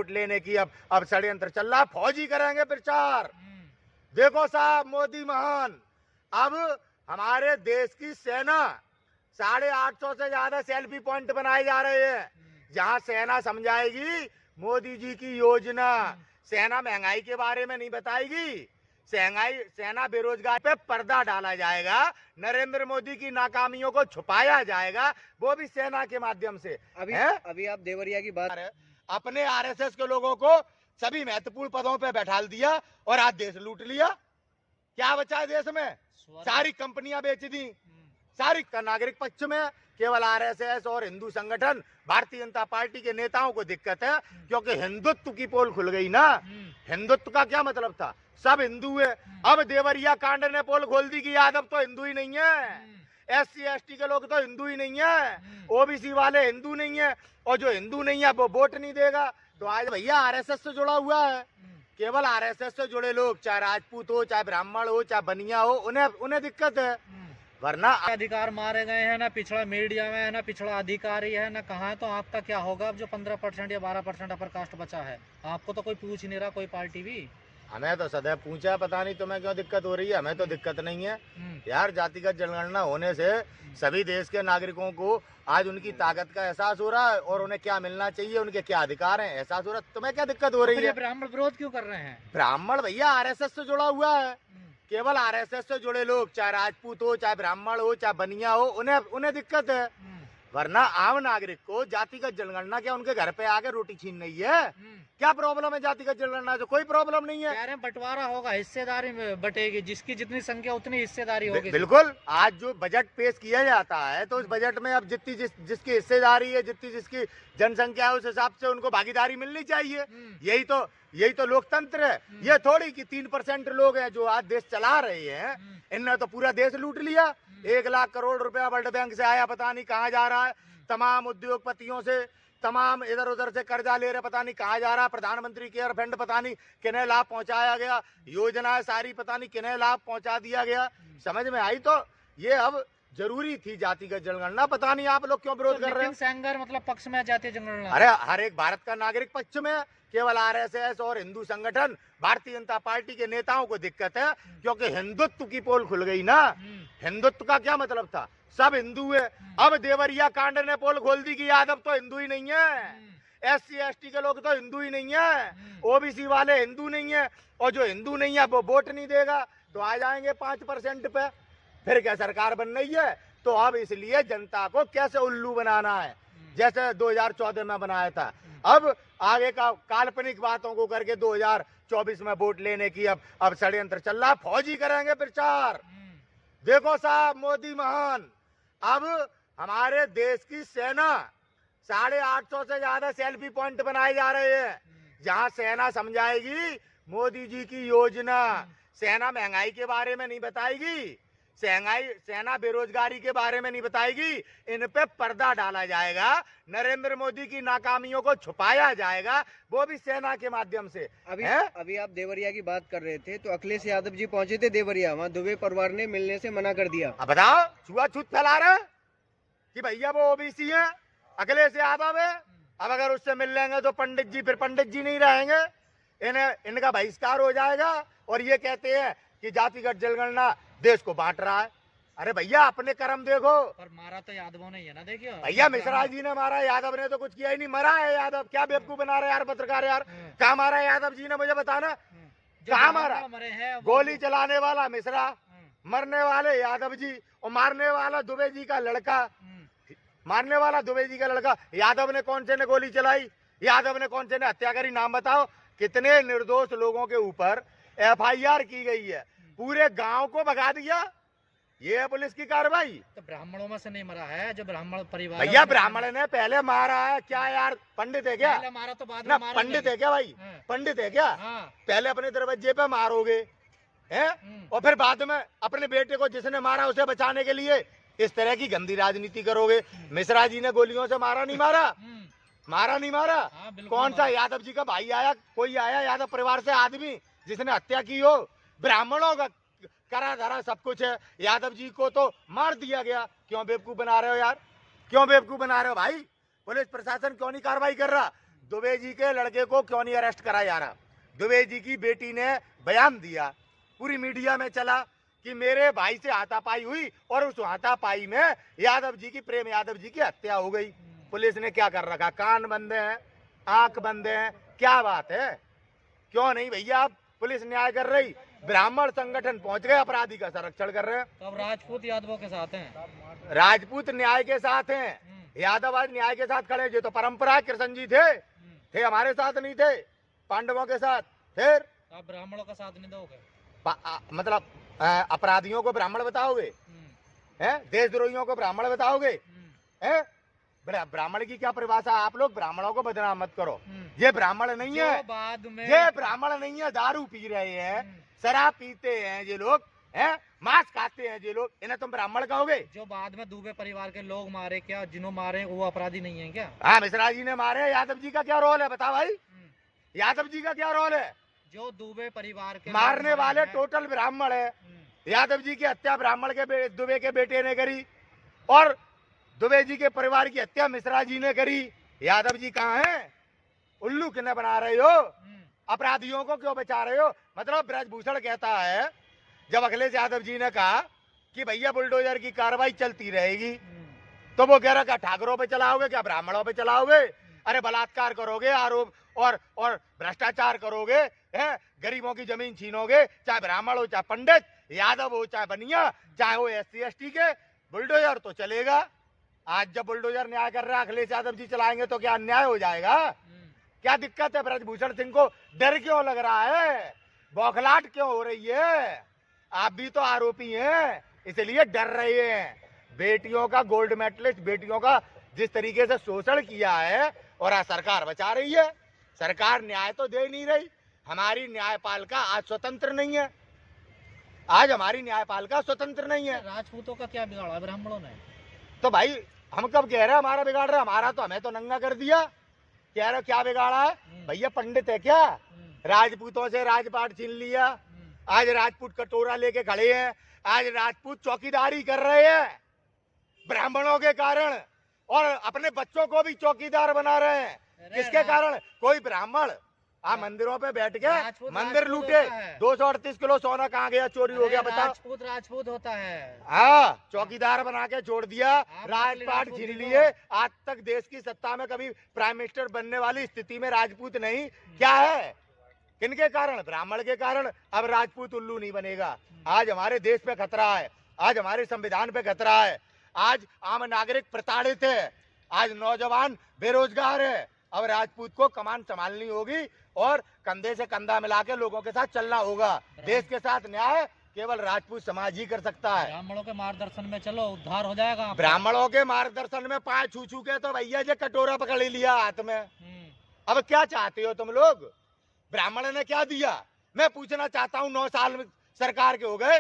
Vote लेने की अब षड्यंत्र चल रहा है। फौजी करेंगे प्रचार। देखो साहब, मोदी महान। अब हमारे देश की सेना 850 से ज्यादा सेल्फी पॉइंट बनाए जा रहे हैं, जहां सेना समझाएगी मोदी जी की योजना। सेना महंगाई के बारे में नहीं बताएगी, सेना बेरोजगार पे पर्दा डाला जाएगा, नरेंद्र मोदी की नाकामियों को छुपाया जाएगा, वो भी सेना के माध्यम से। अभी आप देवरिया की बात, अपने आरएसएस के लोगों को सभी महत्वपूर्ण पदों पे बैठा दिया और आज देश लूट लिया। क्या बचा है देश में? सारी कंपनियां बेच दी, सारी नागरिक पक्ष में केवल आरएसएस और हिंदू संगठन भारतीय जनता पार्टी के नेताओं को दिक्कत है, क्योंकि हिंदुत्व की पोल खुल गई ना। हिंदुत्व का क्या मतलब था? सब हिंदू है। अब देवरिया कांड ने पोल खोल दी कि यादव तो हिंदू ही नहीं है, SC ST के लोग तो हिंदू ही नहीं है, OBC वाले हिंदू नहीं है, और जो हिंदू नहीं है वो वोट नहीं देगा। तो आज भैया आरएसएस से जुड़ा हुआ है, केवल आरएसएस से जुड़े लोग, चाहे राजपूत हो, चाहे ब्राह्मण हो, चाहे बनिया हो, उन्हें दिक्कत है। वरना अधिकार मारे गए हैं ना, पिछड़ा मीडिया में है ना, पिछड़ा अधिकारी है ना, कहाँ है, तो आपका क्या होगा? अब जो 15% या 12% अपर कास्ट बचा है, आपको तो कोई पूछ नहीं रहा, कोई पार्टी भी। हमें तो सदैव पूछा, पता नहीं तुम्हें क्यों दिक्कत हो रही है। हमें तो दिक्कत नहीं है यार। जातिगत जनगणना होने से सभी देश के नागरिकों को आज उनकी ताकत का एहसास हो रहा है और उन्हें क्या मिलना चाहिए, उनके क्या अधिकार हैं, एहसास हो रहा है। तुम्हें क्या दिक्कत हो रही है? ब्राह्मण विरोध क्यों कर रहे हैं? ब्राह्मण भैया आरएसएस से जुड़ा हुआ है, केवल आरएसएस से जुड़े लोग, चाहे राजपूत हो, चाहे ब्राह्मण हो, चाहे बनिया हो, उन्हें दिक्कत है। वरना आम नागरिक को जातिगत जनगणना क्या उनके घर पे आके रोटी छीन रही है? क्या प्रॉब्लम है जातिगत जनगणना से? कोई प्रॉब्लम नहीं है। कह रहे हैं बंटवारा होगा, हिस्सेदारी में बटेगी, जिसकी जितनी संख्या उतनी हिस्सेदारी होगी। बिल्कुल। आज जो बजट पेश किया जाता है तो उस बजट में अब जितनी जिसकी हिस्सेदारी है, जितनी जिसकी जनसंख्या है, उस हिसाब से उनको भागीदारी मिलनी चाहिए। यही तो लोकतंत्र है। ये थोड़ी कि 3% लोग हैं जो आज देश चला रहे हैं, इनने तो पूरा देश लूट लिया। 1 लाख करोड़ रुपया वर्ल्ड बैंक से आया, पता नहीं कहाँ जा रहा है। तमाम उद्योगपतियों से, तमाम इधर उधर से कर्जा ले रहे, पता नहीं कहाँ जा रहा है। प्रधानमंत्री केयर फंड पता नहीं किन्हें लाभ पहुंचाया गया, योजनाएं सारी पता नहीं किन्हें लाभ पहुंचा दिया गया। समझ में आई? तो ये अब जरूरी थी जातिगत जनगणना। पता नहीं आप लोग क्यों विरोध कर रहे हैं? सेंगर मतलब पक्ष में जातीय जनगणना। अरे हर एक भारत का नागरिक पक्ष में, केवल आरएसएस और हिंदू संगठन भारतीय जनता पार्टी के नेताओं को दिक्कत है, क्योंकि हिंदुत्व की पोल खुल गई ना। हिंदुत्व का क्या मतलब था? सब हिंदू है। अब देवरिया कांड ने पोल खोल दी कि यादव तो हिंदू ही नहीं है, SC ST के लोग तो हिंदू ही नहीं है, OBC वाले हिंदू नहीं है, और जो हिंदू नहीं है वो वोट नहीं देगा। तो आ जाएंगे 5% पे। फिर क्या सरकार बन रही है? तो अब इसलिए जनता को कैसे उल्लू बनाना है, जैसे 2014 में बनाया था। अब आगे का काल्पनिक बातों को करके 2024 में वोट लेने की अब षड्यंत्र चल रहा है। फौजी करेंगे प्रचार। देखो साहब, मोदी महान। अब हमारे देश की सेना 850 से ज्यादा सेल्फी पॉइंट बनाए जा रहे हैं, जहां सेना समझाएगी मोदी जी की योजना। सेना महंगाई के बारे में नहीं बताएगी, सेना बेरोजगारी के बारे में नहीं बताएगी, इन पे पर्दा डाला जाएगा, नरेंद्र मोदी की नाकामियों को छुपाया जाएगा, वो भी सेना के माध्यम से। अभी आप देवरिया की बात कर रहे थे, तो अखिलेश यादव जी पहुंचे थे देवरिया, वहाँ दुबे परिवार ने मिलने से मना कर दिया। अब बताओ, छुआछूत फैला रहे कि भैया वो OBC है, अखिलेश यादव है। अब अगर उससे मिल लेंगे तो पंडित जी नहीं रहेंगे, इनका बहिष्कार हो जाएगा। और ये कहते हैं कि जातिगत जनगणना देश को बांट रहा है। अरे भैया अपने कर्म देखो। पर मारा तो यादवों ने ही है ना, देखिए भैया मिश्रा जी ने मारा, यादव ने तो कुछ किया ही नहीं। मरा है यादव, क्या बेवकूफ बना रहे यार पत्रकार यार। कहाँ मारा यादव जी ने, मुझे बताना कहाँ मारा? गोली चलाने वाला मिश्रा, मरने वाले यादव जी, और मारने वाला दुबे जी का लड़का। यादव ने कौन से ने गोली चलाई? यादव ने कौन से ने हत्या करी? नाम बताओ। कितने निर्दोष लोगों के ऊपर FIR की गई है, पूरे गांव को भगा दिया। ये है पुलिस की कार्रवाई। तो ब्राह्मणों में से नहीं मरा है, जो ब्राह्मण परिवार। भैया ब्राह्मण ने पहले मारा है क्या यार? पंडित है क्या? पहले मारा तो बाद में ना, मारा। पंडित है क्या भाई? पंडित है क्या? पहले अपने दरवाजे पे मारोगे हैं, और फिर बाद में अपने बेटे को जिसने मारा उसे बचाने के लिए इस तरह की गंदी राजनीति करोगे। मिश्रा जी ने गोलियों से मारा नहीं मारा? कौन सा यादव जी का भाई आया, कोई आया यादव परिवार से आदमी जिसने हत्या की हो? ब्राह्मणों का करा धरा सब कुछ है, यादव जी को तो मार दिया गया। क्यों बेवकूफ बना रहे हो यार? क्यों बेवकूफ बना रहे हो भाई? पुलिस प्रशासन क्यों नहीं कार्रवाई कर रहा? दुबे जी के लड़के को क्यों नहीं अरेस्ट करा जा रहा? दुबे जी की बेटी ने बयान दिया, पूरी मीडिया में चला कि मेरे भाई से हाथापाई हुई और उस हाथापाई में यादव जी की, प्रेम यादव जी की हत्या हो गई। पुलिस ने क्या कर रखा? कान बंद हैं, आंख बंद हैं, क्या बात है? क्यों नहीं भैया, आप पुलिस न्याय कर रही, ब्राह्मण संगठन पहुंच गए, अपराधी का संरक्षण कर रहे हैं। तो अब राजपूत यादवों के साथ हैं, राजपूत न्याय के साथ हैं, यादव आज न्याय के साथ खड़े। जो तो परंपरा कृष्ण जी थे हमारे साथ नहीं थे, पांडवों के साथ। फिर आप ब्राह्मणों का साथ नहीं दोगे? मतलब अपराधियों को ब्राह्मण बताओगे? हैं? देशद्रोहियों को ब्राह्मण बताओगे? हैं? ब्राह्मण की क्या परिभाषा? आप लोग ब्राह्मणों को बदनाम मत करो। ये ब्राह्मण नहीं है, बाद में ये ब्राह्मण नहीं है। दारू पी रहे हैं, शराब पीते हैं ये लोग, हैं? मांस खाते हैं ये लोग, इन्हें तुम ब्राह्मण कहोगे? जो बाद में दुबे परिवार के लोग मारे, क्या जिन्हों मारे वो अपराधी नहीं है क्या? हाँ, मिश्रा जी ने मारे। यादव जी का क्या रोल है बता भाई? यादव जी का क्या रोल है? जो दुबे परिवार के मारने वाले टोटल ब्राह्मण है। यादव जी की हत्या ब्राह्मण के दुबे के बेटे ने करी, और दुबे जी के परिवार की हत्या मिश्रा जी ने करी। यादव जी कहाँ हैं? उल्लू किन्हें बना रहे हो? अपराधियों को क्यों बचा रहे हो? मतलब ब्रजभूषण कहता है, जब अखिलेश यादव जी ने कहा कि भैया बुलडोजर की कार्रवाई चलती रहेगी, तो वो कह रहा क्या ठाकरों पे चलाओगे, क्या ब्राह्मणों पे चलाओगे? अरे बलात्कार करोगे, आरोप और भ्रष्टाचार करोगे, है? गरीबों की जमीन छीनोगे, चाहे ब्राह्मण हो, चाहे पंडित, यादव हो, चाहे बनिया, चाहे वो SC ST के, बुलडोजर तो चलेगा। आज जब बुलडोजर न्याय कर रहा है, अखिलेश यादव जी चलाएंगे तो क्या अन्याय हो जाएगा? क्या दिक्कत है? ब्रजभूषण सिंह को डर क्यों लग रहा है? बौखलाहट क्यों हो रही है? आप भी तो आरोपी हैं, इसलिए डर रहे हैं। बेटियों का गोल्ड मेडलिस्ट, बेटियों का जिस तरीके से शोषण किया है, और आज सरकार बचा रही है। सरकार न्याय तो दे नहीं रही। हमारी न्यायपालिका आज स्वतंत्र नहीं है। आज हमारी न्यायपालिका स्वतंत्र नहीं है। राजपूतों का क्या बिगाड़ा ब्राह्मणों ने? तो भाई हम कब कह रहे हैं हमारा बिगाड़ रहा? हमारा तो हमें तो नंगा कर दिया। कह रहे क्या बिगाड़ा है? भैया पंडित है क्या? राजपूतों से राजपाट छीन लिया। आज राजपूत कटोरा लेके खड़े हैं। आज राजपूत चौकीदारी कर रहे हैं ब्राह्मणों के कारण, और अपने बच्चों को भी चौकीदार बना रहे हैं। किसके कारण? कोई ब्राह्मण आप मंदिरों पे बैठ के मंदिर लूटे। 238 किलो सोना कहाँ गया? चोरी हो गया, बताओ। राजपूत होता है। हाँ, चौकीदार बना के छोड़ दिया, राजपाट छीन लिए। आज तक देश की सत्ता में कभी प्राइम मिनिस्टर बनने वाली स्थिति में राजपूत नहीं। क्या है? किनके कारण? ब्राह्मण के कारण। अब राजपूत उल्लू नहीं बनेगा। आज हमारे देश पे खतरा है, आज हमारे संविधान पे खतरा है। आज आम नागरिक प्रताड़ित है, आज नौजवान बेरोजगार है। अब राजपूत को कमान संभालनी होगी और कंधे से कंधा मिला के लोगों के साथ चलना होगा। देश के साथ न्याय केवल राजपूत समाज ही कर सकता है। ब्राह्मणों के मार्गदर्शन में चलो, उद्धार हो जाएगा। ब्राह्मणों के मार्गदर्शन में पाँव छू छू के तो भैया जी कटोरा पकड़ लिया हाथ में। अब क्या चाहते हो तुम लोग? ब्राह्मण ने क्या दिया? मैं पूछना चाहता हूँ। 9 साल सरकार के हो गए,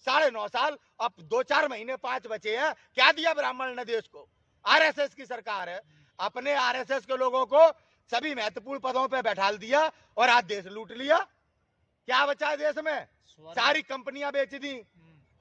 9.5 साल, अब 2-4 महीने 5 बचे हैं। क्या दिया ब्राह्मण ने देश को? RSS की सरकार है, अपने RSS के लोगों को सभी महत्वपूर्ण पदों पे बैठाल दिया और आज देश लूट लिया। क्या बचा है देश में? सारी कंपनियां बेच दी,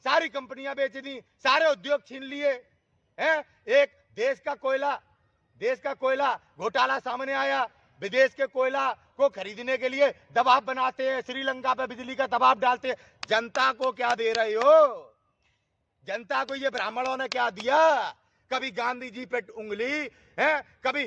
सारी कंपनियां बेच दी, सारे उद्योग छीन लिए हैं। एक देश का कोयला घोटाला सामने आया। विदेश के कोयला को खरीदने के लिए दबाव बनाते हैं, श्रीलंका पे बिजली का दबाव डालते हैं। जनता को क्या दे रहे हो? जनता को ये ब्राह्मणों ने क्या दिया? कभी गांधी जी पे उंगली है, कभी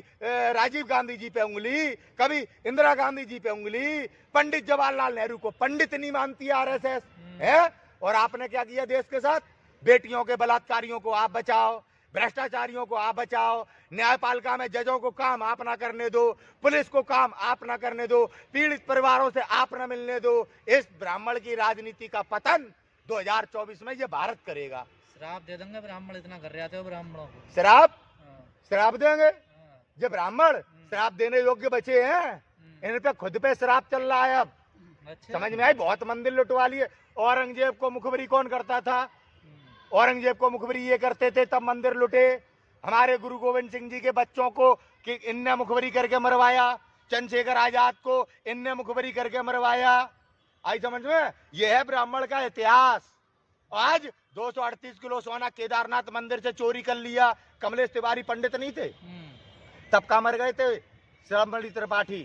राजीव गांधी जी पे उंगली, कभी इंदिरा गांधी जी पे उंगली। पंडित जवाहरलाल नेहरू को पंडित नहीं मानती RSS है। और आपने क्या किया देश के साथ? बेटियों के बलात्कारियों को आप बचाओ, भ्रष्टाचारियों को आप बचाओ, न्यायपालिका में जजों को काम आप ना करने दो, पुलिस को काम आप ना करने दो, पीड़ित परिवारों से आप ना मिलने दो। इस ब्राह्मण की राजनीति का पतन 2024 में ये भारत करेगा। श्राप दे देंगे ब्राह्मण, इतना कर रहे हो ब्राह्मणों को। श्राप देंगे? जो ब्राह्मण श्राप देने योग्य बचे हैं, इन पे खुद पे श्राप चल रहा है। अब समझ में आई? बहुत मंदिर लुटवा लिए। औरंगजेब को मुखबरी कौन करता था? औरंगजेब को मुखबरी ये करते थे, तब मंदिर लुटे। हमारे गुरु गोविंद सिंह जी के बच्चों को कि इनने मुखबरी करके मरवाया, चंद्रशेखर आजाद को इनने मुखबरी करके मरवाया। आई समझ में? यह है ब्राह्मण का इतिहास। आज 238 किलो सोना केदारनाथ मंदिर से चोरी कर लिया। कमलेश तिवारी पंडित नहीं थे? तब कहाँ मर गए थे? श्रमणी त्रिपाठी,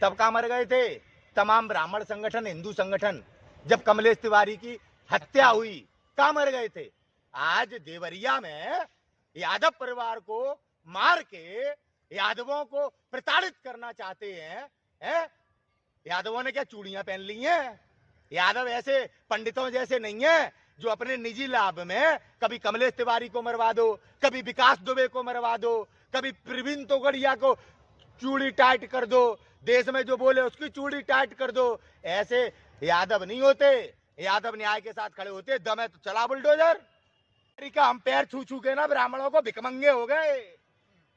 तब कहाँ मर गए थे? तमाम ब्राह्मण संगठन, हिंदू संगठन, जब कमलेश तिवारी की हत्या हुई कहाँ मर गए थे? आज देवरिया में यादव परिवार को मार के यादवों को प्रताड़ित करना चाहते हैं? यादवों ने क्या चूड़ियां पहन ली हैं? यादव ऐसे पंडितों जैसे नहीं है जो अपने निजी लाभ में कभी कमलेश तिवारी को मरवा दो, कभी विकास दुबे को मरवा दो, कभी प्रवीण तोगड़िया को चूड़ी टाइट कर दो, देश में जो बोले उसकी चूड़ी टाइट कर दो। ऐसे यादव नहीं होते। यादव न्याय के साथ खड़े होते। दम है तो चला बुलडोजर। हम पैर छू छू के ना ब्राह्मणों को भिकमंगे हो गए।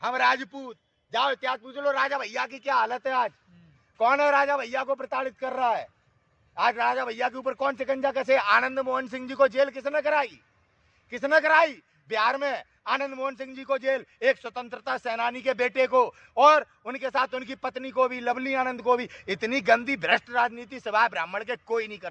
हम राजपूत, जाओ इतिहास पूछ लो राजा भैया की क्या हालत है आज। कौन है राजा भैया को प्रताड़ित कर रहा है? आज राजा भैया के ऊपर कौन शिकंजा कसे? आनंद मोहन सिंह जी को जेल किसने कराई? किसने कराई? बिहार में आनंद मोहन सिंह जी को जेल, एक स्वतंत्रता सेनानी के बेटे को और उनके साथ उनकी पत्नी को भी, लवली आनंद को भी। इतनी गंदी भ्रष्ट राजनीति सिवाय ब्राह्मण के कोई नहीं कर